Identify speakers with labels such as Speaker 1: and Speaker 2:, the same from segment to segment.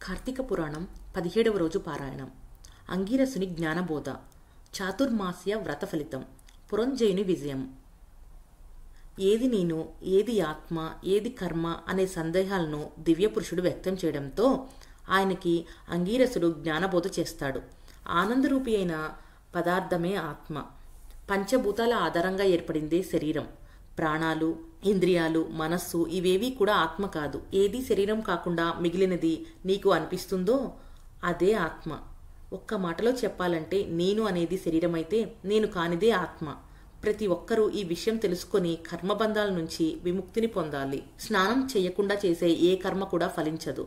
Speaker 1: కార్తీక పురాణం 17వ రోజు పారాయణం. అంగీరసుని జ్ఞానబోధ. చాతుర్మాస్య వ్రత ఫలితం. పురంజయుని విజయం. ఏది నేను, ఏది ఆత్మ, ఏది కర్మ అనే సందేహాలను దివ్యపురుషుడు వ్యక్తం చేయడంతో ఆయనకి అంగీరసుడు జ్ఞానబోధ చేస్తాడు. ఆనందరూపి అయిన పదార్థమే ఆత్మ. పంచభూతాల ఆధారంగా ఏర్పడిందే శరీరం. ప్రాణాలు, ఇంద్రియాలు, మనస్సు ఇవేవీ కూడా ఆత్మ కాదు. ఏది శరీరం కాకుండా మిగిలినది నీకు అనిపిస్తుందో అదే ఆత్మ. ఒక్క మాటలో చెప్పాలంటే నేను అనేది శరీరమైతే నేను కానిదే ఆత్మ. ప్రతి ఒక్కరూ ఈ విషయం తెలుసుకొని కర్మబంధాల నుంచి విముక్తిని పొందాలి. స్నానం చేయకుండా చేసే ఏ కర్మ కూడా ఫలించదు.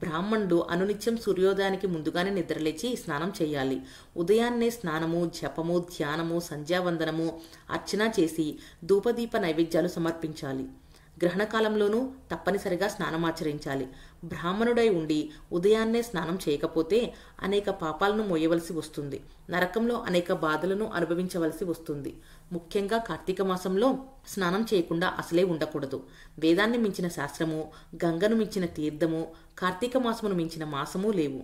Speaker 1: బ్రాహ్మణుడు అనునిత్యం సూర్యోదయానికి ముందుగానే నిద్రలేచి స్నానం చేయాలి. ఉదయాన్నే స్నానము, జపము, ధ్యానము, సంధ్యావందనము, అర్చన చేసి ధూపదీప నైవేద్యాలు సమర్పించాలి. గ్రహణకాలంలోనూ తప్పనిసరిగా స్నానమాచరించాలి. బ్రాహ్మణుడై ఉండి ఉదయాన్నే స్నానం చేయకపోతే అనేక పాపాలను మోయవలసి వస్తుంది. నరకంలో అనేక బాధలను అనుభవించవలసి వస్తుంది. ముఖ్యంగా కార్తీక మాసంలో స్నానం చేయకుండా అసలే ఉండకూడదు. వేదాన్ని మించిన శాస్త్రము, గంగను మించిన తీర్థము, కార్తీక మాసమును మించిన మాసమూ లేవు.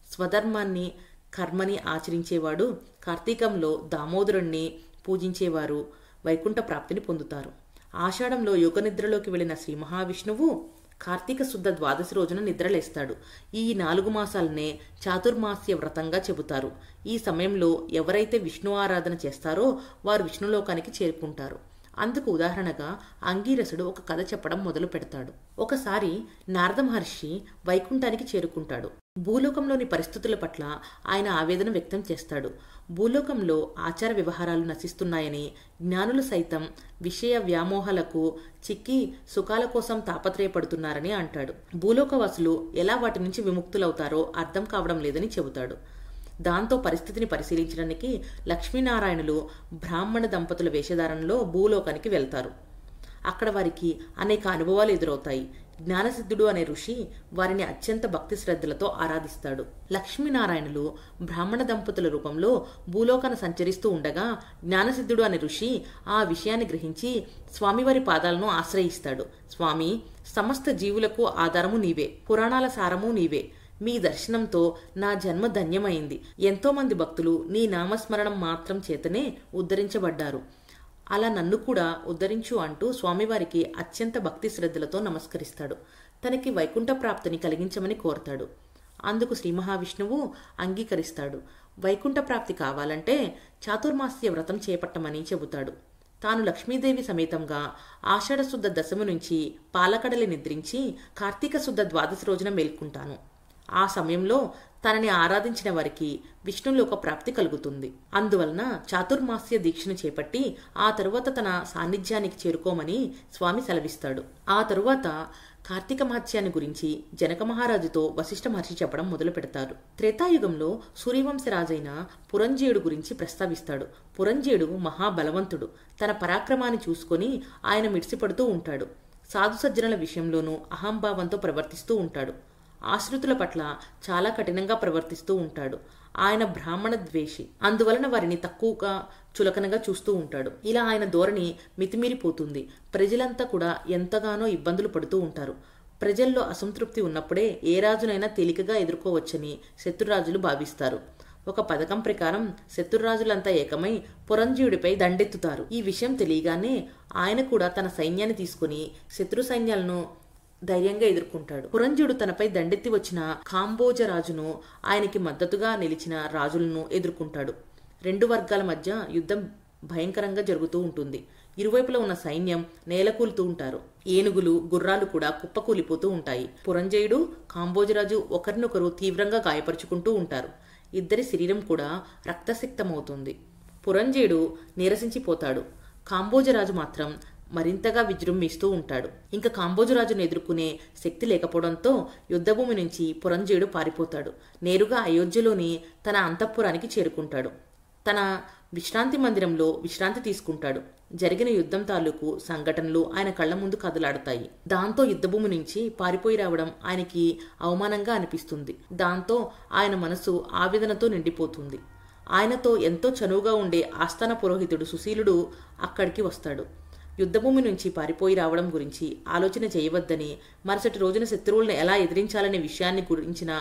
Speaker 1: స్వధర్మాన్ని, కర్మని ఆచరించేవాడు, కార్తీకంలో దామోదరుణ్ణి పూజించేవారు వైకుంఠ ప్రాప్తిని పొందుతారు. ఆషాఢంలో యోగనిద్రలోకి వెళ్లిన శ్రీ మహావిష్ణువు కార్తీక శుద్ధ ద్వాదశి రోజున నిద్రలేస్తాడు. ఈ 4 మాసాలనే చాతుర్మాస్య వ్రతంగా చెబుతారు. ఈ సమయంలో ఎవరైతే విష్ణు ఆరాధన చేస్తారో వారు విష్ణులోకానికి చేరుకుంటారు. అందుకు ఉదాహరణగా అంగీరసుడు ఒక కథ చెప్పడం మొదలు పెడతాడు. ఒకసారి నారద మహర్షి వైకుంఠానికి చేరుకుంటాడు. భూలోకంలోని పరిస్థితుల పట్ల ఆయన ఆవేదన వ్యక్తం చేస్తాడు. భూలోకంలో ఆచార వ్యవహారాలు నశిస్తున్నాయని, జ్ఞానులు సైతం విషయ వ్యామోహాలకు చిక్కి సుఖాల కోసం తాపత్రయపడుతున్నారని అంటాడు. భూలోకవాసులు ఎలా వాటి నుంచి విముక్తులవుతారో అర్థం కావడం లేదని చెబుతాడు. దాంతో పరిస్థితిని పరిశీలించడానికి లక్ష్మీనారాయణులు బ్రాహ్మణ దంపతుల వేషధారణలో భూలోకానికి వెళ్తారు. అక్కడ వారికి అనేక అనుభవాలు ఎదురవుతాయి. జ్ఞానసిద్ధుడు అనే ఋషి వారిని అత్యంత భక్తి శ్రద్ధలతో ఆరాధిస్తాడు. లక్ష్మీనారాయణులు బ్రాహ్మణ దంపతుల రూపంలో భూలోకాన సంచరిస్తూ ఉండగా జ్ఞానసిద్ధుడు అనే ఋషి ఆ విషయాన్ని గ్రహించి స్వామివారి పాదాలను ఆశ్రయిస్తాడు. స్వామి, సమస్త జీవులకు ఆధారము నీవే, పురాణాల సారము నీవే. మీ దర్శనంతో నా జన్మ ధన్యమైంది. ఎంతో మంది భక్తులు నీ నామస్మరణం మాత్రం చేతనే ఉద్ధరించబడ్డారు. అలా నన్ను కూడా ఉద్ధరించు అంటూ స్వామివారికి అత్యంత భక్తి శ్రద్ధలతో నమస్కరిస్తాడు. తనకి వైకుంఠ ప్రాప్తిని కలిగించమని కోరతాడు. అందుకు శ్రీ మహావిష్ణువు అంగీకరిస్తాడు. వైకుంఠ ప్రాప్తి కావాలంటే చాతుర్మాస్య వ్రతం చేపట్టమని చెబుతాడు. తాను లక్ష్మీదేవి సమేతంగా ఆషాఢ శుద్ధ దశమి నుంచి పాలకడలి నిద్రించి కార్తీక శుద్ధ ద్వాదశి రోజున మేల్కుంటాను. ఆ సమయంలో తనని ఆరాధించిన వారికి విష్ణులోక ప్రాప్తి కలుగుతుంది. అందువలన చాతుర్మాస్య దీక్షను చేపట్టి ఆ తరువాత తన సాన్నిధ్యానికి చేరుకోమని స్వామి సెలవిస్తాడు. ఆ తరువాత కార్తీక మహత్యాన్ని గురించి జనక మహారాజుతో వశిష్ఠ మహర్షి చెప్పడం మొదలు పెడతారు. త్రేతాయుగంలో సూర్యవంశరాజైన పురంజయుడు గురించి ప్రస్తావిస్తాడు. పురంజయుడు మహాబలవంతుడు. తన పరాక్రమాన్ని చూసుకొని ఆయన మిడిసిపడుతూ ఉంటాడు. సాధు సజ్జనుల విషయంలోనూ అహంభావంతో ప్రవర్తిస్తూ ఉంటాడు. ఆశ్రితుల పట్ల చాలా కఠినంగా ప్రవర్తిస్తూ ఉంటాడు. ఆయన బ్రాహ్మణ ద్వేషి. అందువలన వారిని తక్కువగా చులకనగా చూస్తూ ఉంటాడు. ఇలా ఆయన ధోరణి మితిమీరిపోతుంది. ప్రజలంతా కూడా ఎంతగానో ఇబ్బందులు పడుతూ ఉంటారు. ప్రజల్లో అసంతృప్తి ఉన్నప్పుడే ఏ రాజునైనా తేలికగా ఎదుర్కోవచ్చని శత్రురాజులు భావిస్తారు. ఒక పథకం ప్రకారం శత్రురాజులంతా ఏకమై పురంజయుడిపై దండెత్తుతారు. ఈ విషయం తెలియగానే ఆయన కూడా తన సైన్యాన్ని తీసుకుని శత్రు సైన్యాలను ధైర్యంగా ఎదుర్కొంటాడు. పురంజయుడు తనపై దండెత్తి వచ్చిన కాంబోజ రాజును, ఆయనకి మద్దతుగా నిలిచిన రాజులను ఎదుర్కొంటాడు. 2 వర్గాల మధ్య యుద్ధం భయంకరంగా జరుగుతూ ఉంటుంది. ఇరువైపులా ఉన్న సైన్యం నేలకూలుతూ ఉంటారు. ఏనుగులు, గుర్రాలు కూడా కుప్పకూలిపోతూ ఉంటాయి. పురంజయుడు, కాంబోజరాజు ఒకరినొకరు తీవ్రంగా గాయపరుచుకుంటూ ఉంటారు. ఇద్దరి శరీరం కూడా రక్తసిక్తమవుతుంది. పురంజయుడు నీరసించిపోతాడు. కాంబోజరాజు మాత్రం మరింతగా విజృంభిస్తూ ఉంటాడు. ఇంకా కాంబోజరాజును ఎదుర్కొనే శక్తి లేకపోవడంతో యుద్ధభూమి నుంచి పురంజయుడు పారిపోతాడు. నేరుగా అయోధ్యలోని తన అంతఃపురానికి చేరుకుంటాడు. తన విశ్రాంతి మందిరంలో విశ్రాంతి తీసుకుంటాడు. జరిగిన యుద్ధం తాలూకు సంఘటనలు ఆయన కళ్ల ముందు కదలాడుతాయి. దాంతో యుద్ధభూమి నుంచి పారిపోయి రావడం ఆయనకి అవమానంగా అనిపిస్తుంది. దాంతో ఆయన మనసు ఆవేదనతో నిండిపోతుంది. ఆయనతో ఎంతో చనువుగా ఉండే ఆస్థాన పురోహితుడు సుశీలుడు అక్కడికి వస్తాడు. యుద్ధభూమి నుంచి పారిపోయి రావడం గురించి ఆలోచన చేయవద్దని, మరుసటి రోజున శత్రువులను ఎలా ఎదిరించాలనే విషయాన్ని గురించిన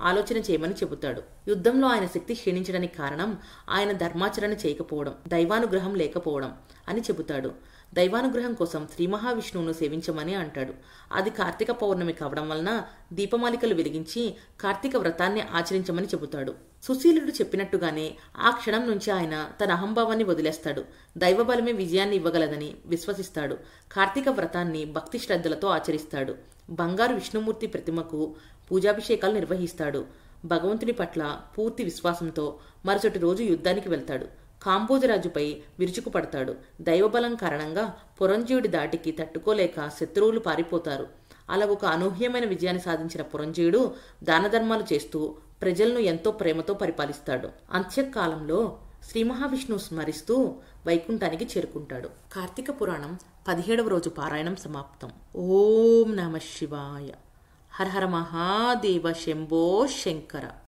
Speaker 1: ఆలోచన చేయమని చెబుతాడు. యుద్ధంలో ఆయన శక్తి క్షీణించడానికి కారణం ఆయన ధర్మాచరణ చేయకపోవడం, దైవానుగ్రహం లేకపోవడం అని చెబుతాడు. దైవానుగ్రహం కోసం శ్రీ మహావిష్ణువును సేవించమని అంటాడు. అది కార్తీక పౌర్ణమి కావడం వలన దీపమాలికలు వెలిగించి కార్తీక వ్రతాన్ని ఆచరించమని చెబుతాడు. సుశీలుడు చెప్పినట్టుగానే ఆ క్షణం నుంచి ఆయన తన అహంభావాన్ని వదిలేస్తాడు. దైవబలమే విజయాన్ని ఇవ్వగలదని విశ్వసిస్తాడు. కార్తీక వ్రతాన్ని భక్తి శ్రద్ధలతో ఆచరిస్తాడు. బంగారు విష్ణుమూర్తి ప్రతిమకు పూజాభిషేకాలు నిర్వహిస్తాడు. భగవంతుని పట్ల పూర్తి విశ్వాసంతో మరుసటి రోజు యుద్ధానికి వెళ్తాడు. కాంబోజరాజుపై విరుచుకుపడతాడు. దైవబలం కారణంగా పురంజయుడి దాటికి తట్టుకోలేక శత్రువులు పారిపోతారు. అలా ఒక అనూహ్యమైన విజయాన్ని సాధించిన పురంజయుడు దానధర్మాలు చేస్తూ ప్రజలను ఎంతో ప్రేమతో పరిపాలిస్తాడు. అంత్యకాలంలో శ్రీ మహావిష్ణువు స్మరిస్తూ వైకుంఠానికి చేరుకుంటాడు. కార్తీక పురాణం 17వ రోజు పారాయణం సమాప్తం. ఓం నమః శివాయ. హర హర మహాదేవ శంభో శంకర.